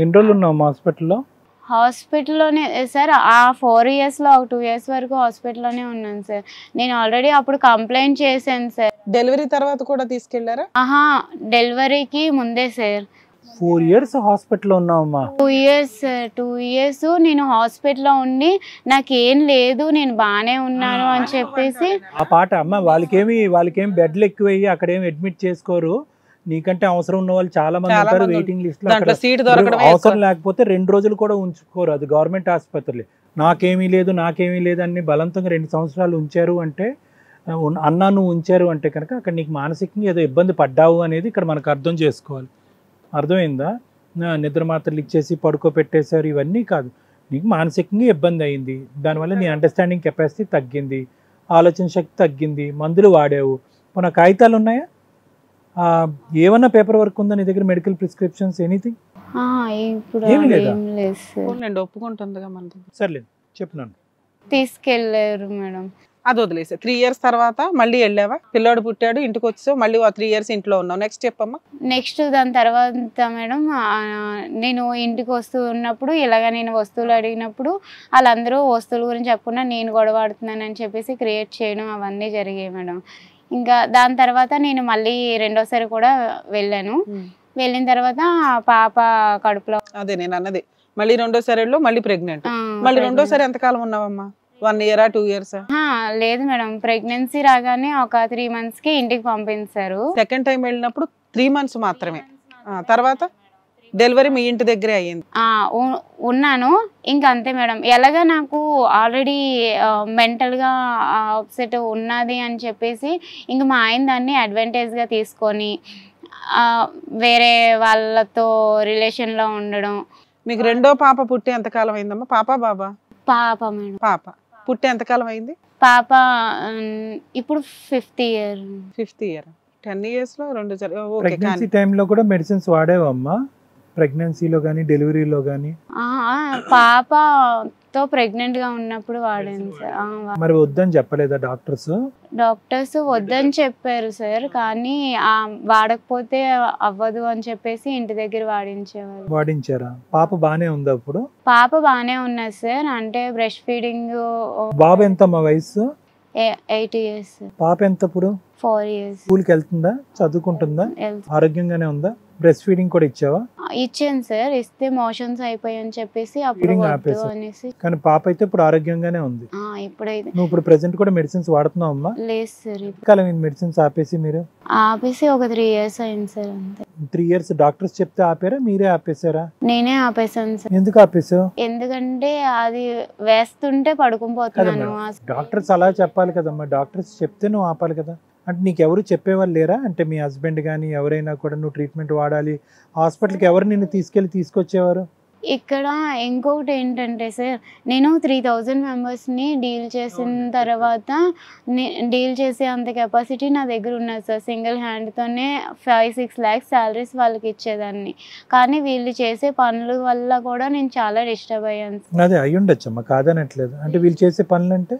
ఎన్ని రోజులు ఉన్నావు హాస్పిటల్లో? హాస్పిటల్లోనే సార్. ఆ 4 ఇయర్స్లో ఒక 2 ఇయర్స్ వరకు హాస్పిటల్లోనే ఉన్నాను సార్. నేను ఆల్రెడీ అప్పుడు కంప్లైంట్ చేశాను సార్. డెలివరీ తర్వాత కూడా తీసుకెళ్లారా? డెలివరీకి ముందే సార్. 4 ఇయర్స్ హాస్పిటల్లో ఉన్నావమ్మా? 2 ఇయర్స్ సార్. 2 ఇయర్స్ నేను హాస్పిటల్లో ఉండి నాకేం లేదు, నేను బాగానే ఉన్నాను అని చెప్పేసి. ఆ పాట అమ్మ, వాళ్ళకేమి బెడ్లు ఎక్కువయ్యి అక్కడేమి అడ్మిట్ చేసుకోరు. నీకంటే అవసరం ఉన్న వాళ్ళు చాలా మంది ఉంటారు వెయిటింగ్ లిస్ట్ లో. అవసరం లేకపోతే 2 రోజులు కూడా ఉంచుకోరు. అది గవర్నమెంట్ ఆసుపత్రులు. నాకేమీ లేదు అని బలవంతంగా 2 సంవత్సరాలు ఉంచారు అంటే, అన్నా నువ్వు ఉంచారు అంటే కనుక అక్కడ నీకు మానసికంగా ఏదో ఇబ్బంది పడ్డావు అనేది ఇక్కడ మనకు అర్థం చేసుకోవాలి. అర్థమైందా? నిద్ర మాత్రలు ఇచ్చేసి పడుకోబెట్టేశారు ఇవన్నీ కాదు. నీకు మానసికంగా ఇబ్బంది అయింది, దానివల్ల నీ అండర్స్టాండింగ్ కెపాసిటీ తగ్గింది, ఆలోచన శక్తి తగ్గింది, మందులు వాడావు. మన కాగితాలు ఉన్నాయా? ఏమన్నా పేపర్ వర్క్ ఉందా నీ దగ్గర? Medical prescriptions anything? ఒప్పుకుంటుందిగా మన దగ్గర. సర్లేదు చెప్తున్నాను. తీసుకెళ్ళారు మేడం. అది వదిలేసా. 3 ఇయర్స్ తర్వాత మళ్ళీ వెళ్ళావా? పిల్లోడు పుట్టాడు, ఇంటికి వచ్చావు, మళ్ళీ 3 ఇయర్స్ ఇంట్లో ఉన్నావు. నెక్స్ట్ చెప్పమ్మా. నెక్స్ట్ దాని తర్వాత మేడం, నేను ఇంటికి వస్తూ ఉన్నప్పుడు ఇలాగ నేను వస్తువులు అడిగినప్పుడు వాళ్ళందరూ వస్తువుల గురించి చెప్పకుండా నేను గొడవ ఆడుతున్నానని చెప్పేసి క్రియేట్ చేయడం అవన్నీ జరిగాయి మేడం. ఇంకా దాని తర్వాత నేను మళ్ళీ రెండోసారి కూడా వెళ్ళాను. వెళ్ళిన తర్వాత పాప కడుపులో. అదే నేను అన్నది, మళ్ళీ రెండోసారి మళ్ళీ ప్రెగ్నెంట్. మళ్ళీ రెండోసారి ఎంతకాలం ఉన్నావమ్మా? 1 ఇయరా 2 ఇయర్సా? లేదు మేడం, ప్రెగ్నెన్సీ రాగానే ఒక 3 months కి ఇంటికి పంపించారు. సెకండ్ టైం వెళ్ళినప్పుడు 3 months మాత్రమే. తర్వాత డెలివరీ మీ ఇంటి దగ్గరే అయ్యింది. ఉన్నాను ఇంకా అంతే మేడం. ఎలాగా నాకు ఆల్రెడీ మెంటల్గా అప్సెట్ ఉన్నది అని చెప్పేసి ఇంక మా ఆయన దాన్ని అడ్వాంటేజ్గా తీసుకొని వేరే వాళ్ళతో రిలేషన్లో ఉండడం. మీకు రెండో పాప పుట్టి ఎంతకాలం అయిందమ్మా? పాప బాబా? పాప మేడం. పాప పుట్టి ఎంతకాలం అయింది? పాప ఇప్పుడు 5th year. 5th year. 10 years లో 2 ప్రెగ్నెన్సీ టైంలో కూడా మెడిసిన్స్ వాడేవమ్మా? ప్రెగ్నెన్సీలో కానీ డెలివరీలో కానీ? పాపతో ప్రెగ్నెంట్ గా ఉన్నప్పుడు వాడాను సార్. మరి వద్దని చెప్పలేదా డాక్టర్స్? డాక్టర్స్ వద్దని చెప్పారు సార్, కానీ వాడకపోతే అవ్వదు అని చెప్పేసి ఇంటి దగ్గర వాడించేవారు. వాడించారా? పాప బానే ఉందా ఇప్పుడు? పాప బానే ఉన్నది సార్. అంటే బ్రెస్ట్ ఫీడింగ్. బాబు ఎంతమ్మా వయసు? 8 years. పాప ఎంత ఇప్పుడు? 4 years. స్కూల్కి వెళ్తుందా? చదువుకుంటుందా? ఆరోగ్యంగానే ఉందా? బ్రెస్ట్ ఫీడింగ్ కూడా ఇచ్చావా? ఇచ్చాను సార్. ఇస్తే మోషన్స్ అయిపోయాయని చెప్పేసి అప్పుడు అనేసి. కానీ పాప అయితే ఇప్పుడు ఆరోగ్యంగానే ఉంది. ఇప్పుడైతే నువ్వు ఇప్పుడు ప్రెసెంట్ కూడా మెడిసిన్స్ వాడుతున్నావు అమ్మా? లేదు సార్. కాలం మెడిసిన్స్ ఆపేసి మీరు? ఆపేసి ఒక 3 years అయింది సార్ అంతే. 3 years డాక్టర్స్ చెప్తే ఆపారా, మీరే ఆపేసారా? నేనే ఆపేసాను సార్. ఎందుకు ఆపేసావు? ఎందుకంటే అది వేస్తుంటే పడుకుపోతున్నాను. డాక్టర్స్ అలా చెప్పాలి కదమ్మా, డాక్టర్స్ చెప్తే నువ్వు ఆపాలి కదా. అంటే నీకు ఎవరు చెప్పేవాళ్ళు లేరా? అంటే మీ హస్బెండ్ కానీ ఎవరైనా కూడా నువ్వు ట్రీట్మెంట్ వాడాలి, హాస్పిటల్కి ఎవరు నిన్ను తీసుకొచ్చేవారు? ఇక్కడ ఇంకొకటి ఏంటంటే సార్, నేను 3000 మెంబర్స్ని డీల్ చేసిన తర్వాత డీల్ చేసే అంత కెపాసిటీ నా దగ్గర ఉన్నది సార్. సింగిల్ హ్యాండ్తోనే 5-6 lakhs శాలరీస్ వాళ్ళకి ఇచ్చేదాన్ని. కానీ వీళ్ళు చేసే పనుల వల్ల కూడా నేను చాలా డిస్టర్బ్ అయ్యాను. అదే అయ్యి ఉండొచ్చమ్మా, కాదనట్లేదు. అంటే వీళ్ళు చేసే పనులు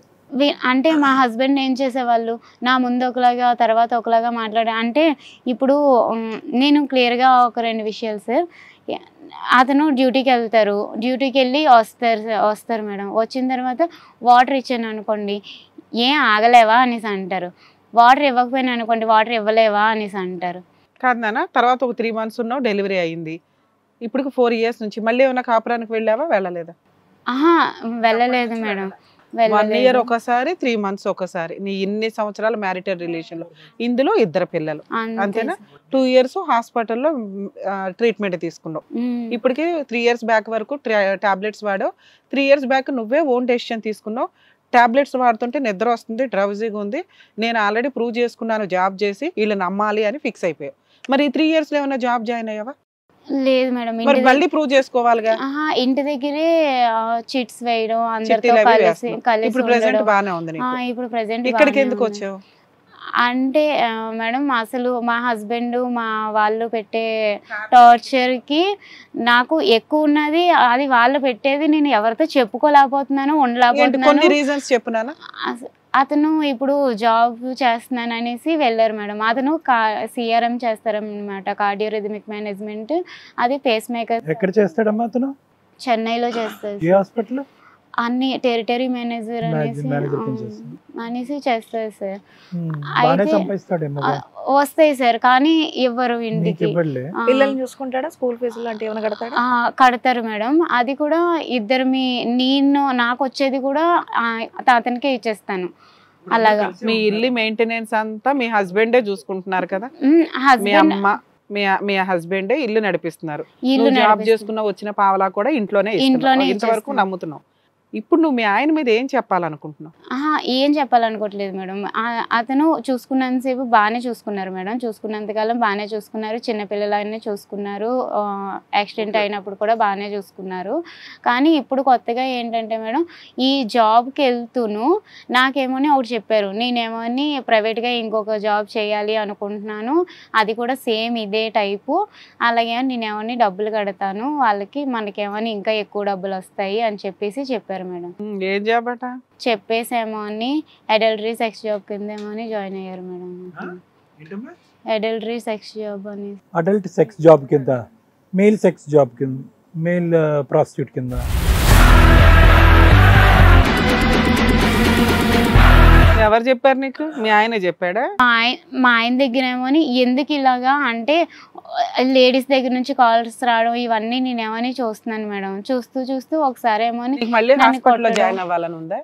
అంటే మా హస్బెండ్ ఏం చేసేవాళ్ళు, నా ముందు ఒకలాగా తర్వాత ఒకలాగా మాట్లాడే. అంటే ఇప్పుడు నేను క్లియర్గా ఒక 2 విషయాలు సార్. అతను డ్యూటీకి వెళ్తారు, డ్యూటీకి వెళ్ళి వస్తారు మేడం. వచ్చిన తర్వాత వాటర్ ఇచ్చాను అనుకోండి, ఏం ఆగలేవా అనేసి అంటారు. వాటర్ ఇవ్వకపోయినా అనుకోండి, వాటర్ ఇవ్వలేవా అనేసి అంటారు. కాదు నాన్న, తర్వాత ఒక 3 months ఉన్నావు, డెలివరీ అయ్యింది. ఇప్పుడు 4 years నుంచి మళ్ళీ ఏమైనా కాపురానికి వెళ్ళావా? వెళ్ళలేదా? వెళ్ళలేదు మేడం. 1 year ఒకసారి, 3 months ఒకసారి. నీ ఇన్ని సంవత్సరాల మ్యారిటల్ రిలేషన్ లో ఇందులో 2 పిల్లలు అంతేనా? 2 years హాస్పిటల్లో ట్రీట్మెంట్ తీసుకున్నావు. ఇప్పటికి 3 years బ్యాక్ వరకు టాబ్లెట్స్ వాడావు. 3 years బ్యాక్ నువ్వే ఓన్ డెసిషన్ తీసుకున్నావు. టాబ్లెట్స్ వాడుతుంటే నిద్ర వస్తుంది, డ్రౌజీగా ఉంది, నేను ఆల్రెడీ ప్రూవ్ చేసుకున్నాను జాబ్ చేసి, వీళ్ళు నమ్మాలి అని ఫిక్స్ అయిపోయావు. మరి 3 years లో ఏమైనా జాబ్ జాయిన్ అయ్యావా? లేదు మేడం. మళ్ళీ ప్రూవ్ చేసుకోవాలిగా. ఇంటి దగ్గరే చిట్స్ వేయడం, అందరితో కలిసి ఇప్పుడు ప్రెజెంట్ బానే ఉంది. ఇప్పుడు ప్రెజెంట్ ఇక్కడికి ఎందుకు వచ్చావు? అంటే మేడం అసలు మా హస్బెండ్ మా వాళ్ళు పెట్టే టార్చర్కి నాకు ఎక్కువ ఉన్నది. అది వాళ్ళు పెట్టేది నేను ఎవరితో చెప్పుకోలేకపోతున్నాను, ఉండలేకపోతున్నాను. రీజన్స్ చెప్పునానా? అతను ఇప్పుడు జాబ్ చేస్తున్నాను అనేసి వెళ్ళారు మేడం. అతను CRM చేస్తారన్నమాట, కార్డియో రిథమిక్ మేనేజ్మెంట్. అది పేస్ మేకర్. ఎక్కడ చేస్తాడమ్మా అతను? చెన్నైలో చేస్తారు. ఏ హాస్పిటల్? అన్ని టెరిటరీ మేనేజర్ అనేసి చేస్తారు సార్. వస్తాయి సార్, కానీ ఇవ్వరు ఇంటికి. పిల్లల్ని చూసుకుంటాడా? స్కూల్ ఫీజులు అంటే ఏమైనా కడతాడా? కడతారు మేడం. అది కూడా ఇద్దరు నాకు వచ్చేది కూడా అతనికే ఇచ్చేస్తాను. అలాగా మీ ఇల్లు మెయింటెనెన్స్ అంతా మీ హస్బెండే చూసుకుంటున్నారు కదా? మీ అమ్మ మీ హస్బెండే ఇల్లు నడిపిస్తున్నారు. జాబ్ చేసుకున్న వచ్చిన పావలా కూడా ఇంట్లోనే ఇంతవరకు నమ్ముతున్నావు. ఇప్పుడు నువ్వు మీ ఆయన మీద ఏం చెప్పాలనుకుంటున్నావు? ఏం చెప్పాలనుకోవట్లేదు మేడం. అతను చూసుకున్నంతసేపు బాగానే చూసుకున్నారు మేడం. చూసుకున్నంతకాలం బాగానే చూసుకున్నారు. చిన్నపిల్లలనే చూసుకున్నారు. యాక్సిడెంట్ అయినప్పుడు కూడా బాగానే చూసుకున్నారు. కానీ ఇప్పుడు కొత్తగా ఏంటంటే మేడం, ఈ జాబ్కి వెళ్తూను నాకేమోని ఒకటి చెప్పారు. నేనేమోని ప్రైవేట్గా ఇంకొక జాబ్ చేయాలి అనుకుంటున్నాను. అది కూడా సేమ్ ఇదే టైపు. అలాగే నేనేమోని డబ్బులు కడతాను వాళ్ళకి, మనకేమోని ఇంకా ఎక్కువ డబ్బులు వస్తాయి అని చెప్పారు మేడం. ఏం జాబ్ అట చెప్పేసేమో అని అడల్టరీ సెక్స్ జాబ్ కింద ఏమో అని జాయిన్ అయ్యారు మేడం. అడల్టరీ సెక్స్ జాబ్ అని. అడల్ట్ సెక్స్ జాబ్ కింద, మేల్ సెక్స్ జాబ్ కింద, మేల్ ప్రాస్టిట్యూట్ కింద. ఎవరు చెప్పారు నీకు? మీ ఆయన చెప్పాడా? మా ఆయన దగ్గర ఏమోని ఎందుకు ఇలాగా అంటే లేడీస్ దగ్గర నుంచి కాల్స్ రావడం ఇవన్నీ నేనేమని చూస్తున్నాను మేడం. చూస్తూ ఒకసారి ఏమోని మళ్ళీ హాస్పిటల్లో జాయిన్ అవ్వాలని ఉందా?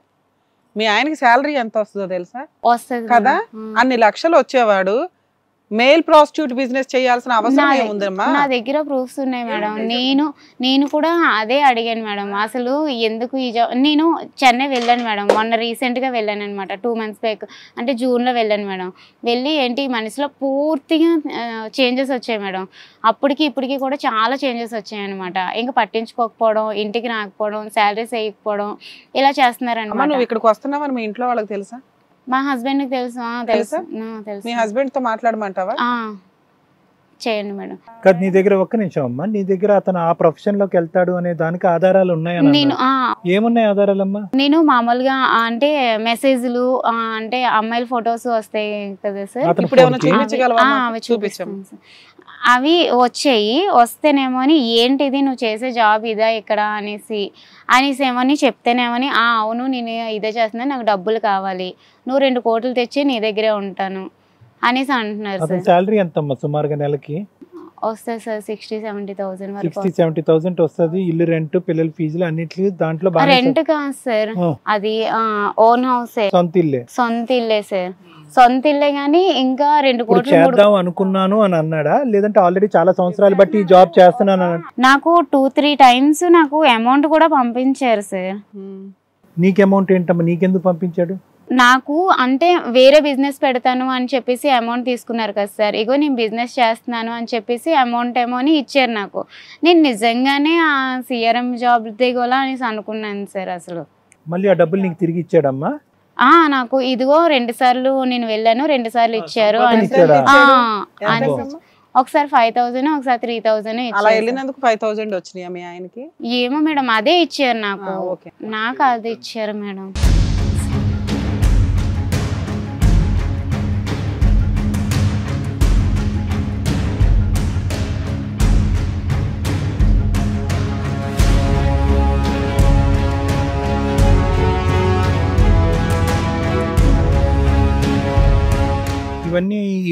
మీ ఆయనకి శాలరీ ఎంత వస్తుందో తెలుసా? వస్తుంది కదా. అన్ని లక్షలు వచ్చేవాడు మేల్ ప్రాస్టిట్యూట్ బిజినెస్ చేయాల్సిన అవసరం ఏముందమ్మా? నా దగ్గర ప్రూఫ్స్ ఉన్నాయి మేడం. నేను కూడా అదే అడిగాను మేడం. అసలు ఎందుకు ఈ జాబ్. నేను చెన్నై వెళ్ళాను మేడం. మొన్న రీసెంట్గా వెళ్ళాను అనమాట. 2 months బ్యాక్, అంటే జూన్లో వెళ్ళాను మేడం. వెళ్ళి ఏంటి మనసులో పూర్తిగా చేంజెస్ వచ్చాయి మేడం. అప్పటికి ఇప్పటికి కూడా చాలా చేంజెస్ వచ్చాయి అనమాట. ఇంకా పట్టించుకోకపోవడం, ఇంటికి రాకపోవడం, శాలరీస్ వేయకపోవడం, ఇలా చేస్తున్నారనమాట. నువ్వు ఇక్కడికి వస్తున్నావని మీ ఇంట్లో వాళ్ళకి తెలుసా? మా హస్బెండ్ కి తెలుసు. మీ హస్బెండ్ తో మాట్లాడమంటావా? చేయండి మేడం. కాదు, నీ దగ్గర ఒక్క నిమిషం అమ్మా. నీ దగ్గర అతను ఆ ప్రొఫెషన్ లోకి వెళ్తాడు అనే దానికి ఆధారాలు ఉన్నాయని. ఏమున్నాయి ఆధారాలమ్మా? నేను మామూలుగా అంటే మెసేజ్లు, అంటే అమ్మాయిల ఫొటోస్ వస్తాయి కదా సార్, అవి వచ్చాయి. వస్తేనేమో ఏంటిది నువ్వు చేసే జాబ్ ఇదా ఇక్కడ అనేసి ఏమని చెప్తేనేమని అవును నేను ఇదే చేస్తున్నా, నాకు డబ్బులు కావాలి, నువ్వు 2 కోట్లు తెచ్చి నీ దగ్గరే ఉంటాను అనేసి అంటున్నారు సార్. సాలరీ ఎంతమ్మా సుమారుగా నెలకి? వస్తుంది సార్ 60-70,000 వరకు. 60-70,000 వస్తుంది. ఇల్లు రెంట్, పిల్లల ఫీజులు అన్నిటికీ దాంట్లో. రెంట్ కాదు సార్, అది ఓన్ హౌస్. సొంత ఇల్లే సార్. సొంత ఇల్లే గానీ ఇంకా 2 కోట్లు చేద్దాం అనుకున్నాను అని అన్నాడా, లేదంటే ఆల్రెడీ చాలా సంవత్సరాలు బట్టి జాబ్ చేస్తున్నాను? నాకు 2-3 times నాకు అమౌంట్ కూడా పంపించారు సార్. నీకు అమౌంట్ ఏంటమ్మా? నీకెందుకు పంపించాడు? నాకు అంటే వేరే బిజినెస్ పెడతాను అని చెప్పేసి అమౌంట్ తీసుకున్నారు కదా సార్. ఇగో నేను బిజినెస్ చేస్తున్నాను అని చెప్పేసి అమౌంట్ ఏమోని ఇచ్చారు నాకు. నేను నిజంగానే ఆ CRM జాబ్ దిగోలా అనేసి అనుకున్నాను సార్. అసలు మళ్ళీ ఆ డబ్బులు నీకు తిరిగి ఇచ్చాడమ్మా? నాకు ఇదిగో 2 సార్లు నేను వెళ్ళాను, 2 సార్లు ఇచ్చారు. ఒకసారి 5,000, ఒకసారి 3,000 వెళ్ళినందుకు 5,000 వచ్చినాయా మీ ఆయనకి? ఏమో మేడం, అదే ఇచ్చారు నాకు అదే ఇచ్చారు మేడం.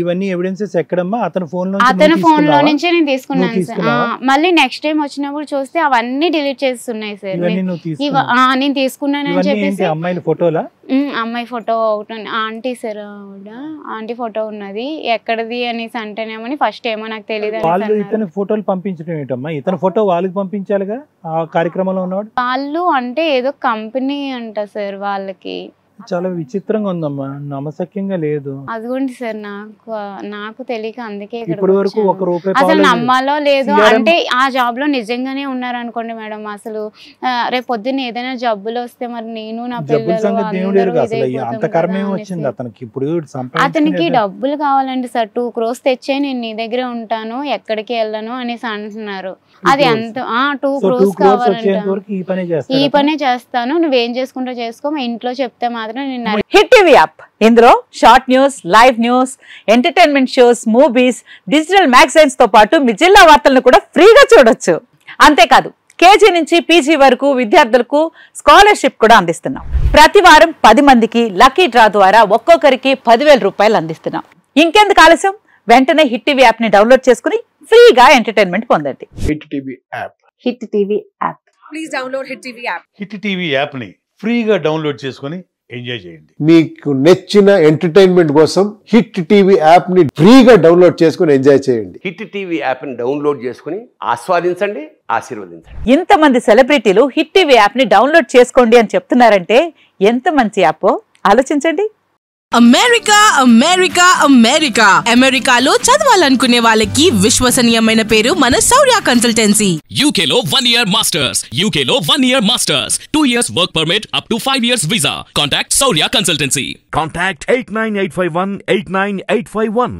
ఇవన్నీ ఎవిడెన్సెస్ ఎక్కడమ్మా? అతని ఫోన్ లో నుంచి నేను తీసుకున్నాను సార్. మళ్ళీ నెక్స్ట్ టైం వచ్చినప్పుడు చూస్తే అవన్నీ డిలీట్ చేస్తున్నాయి సార్. నేను తీసుకున్నాను అని చెప్పేసి. అమ్మాయి ఫోటోలా? అమ్మాయి ఫోటో ఒకటి ఆంటీ సార్, ఆంటీ ఫోటో ఉన్నది. ఎక్కడది అనేసి అంటేనేమని ఫస్ట్ ఏమో నాకు తెలియదు. వాళ్ళు ఇతని ఫోటోలు పంపించడం ఏంటమ్మా? ఇతని ఫోటో వాళ్ళకి పంపించాలిగా ఆ కార్యక్రమంలో ఉన్నవాడు. వాళ్ళు అంటే ఏదో కంపెనీ అంట సార్ వాళ్ళకి. చాలా విచిత్రంగా ఉందమ్మా, నమ్మశక్యంగా లేదు. అదిగోండి సార్, నాకు తెలియక అందుకే ఇప్పటి వరకు 1 రూపాయి అసలు నమ్మాలో లేదు. అంటే ఆ జాబ్ లో నిజంగానే ఉన్నారు అనుకోండి మేడం. అసలు రేపు పొద్దున్న ఏదైనా జబ్బులు వస్తే మరి నేను నా పిల్లలు అతనికి డబ్బులు కావాలండి సార్. 2 crores తెచ్చే నేను నీ దగ్గరే ఉంటాను, ఎక్కడికి వెళ్ళను అనేసి అంటున్నారు. అది ఎంత 2 crores కావాలంటే ఈ పనే చేస్తాను, నువ్వేం చేసుకుంటా చేసుకో, మా ఇంట్లో చెప్తే మాత్రం మాత్రం నేను హిట్ టీవీ యాప్ ఇందులో short news, live news, entertainment shows, movies, digital magazines తో పాటు మీ జిల్లా వార్తలను కూడా ఫ్రీగా చూడొచ్చు. అంతేకాదు కేజీ నుంచి పీజీ వరకు విద్యార్థులకు స్కాలర్షిప్ కూడా అందిస్తున్నాం. ప్రతి వారం 10 మందికి లక్కీ డ్రా ద్వారా ఒక్కొక్కరికి 10,000 రూపాయలు అందిస్తున్నాం. ఇంకెందుకు ఆలస్యం, వెంటనే హిట్ టీవీ యాప్ ని డౌన్లోడ్ చేసుకుని ఫ్రీగా ఎంటర్టైన్మెంట్ పొందండి. Hit TV app. Hit TV app. Please download hit TV app. Hit TV app ని ఫ్రీగా డౌన్లోడ్ చేసుకుని ఎంజాయ్ చేయండి. మీకు నచ్చిన ఎంటర్టైన్మెంట్ కోసం హిట్ టీవీ యాప్ ని ఫ్రీగా డౌన్లోడ్ చేసుకుని ఎంజాయ్ చేయండి. హిట్ టీవీ యాప్ ని డౌన్లోడ్ చేసుకుని ఆస్వాదించండి, ఆశీర్వదించండి. ఇంతమంది సెలబ్రిటీలు హిట్ టీవీ యాప్ ని డౌన్లోడ్ చేసుకోండి అని చెప్తున్నారంటే ఎంత మంచి యాప్ ఆలోచించండి. అమెరికా అమెరికా అమెరికా అమెరికాలో చదవాలనుకునే వాళ్ళకి విశ్వసనీయమైన పేరు మన శౌర్య కన్సల్టెన్సీ. UK లో 1 year masters, UK లో 1 year masters, 2 years work permit up to 5 years visa. Contact Saurya Consultancy. Contact 89851 89851.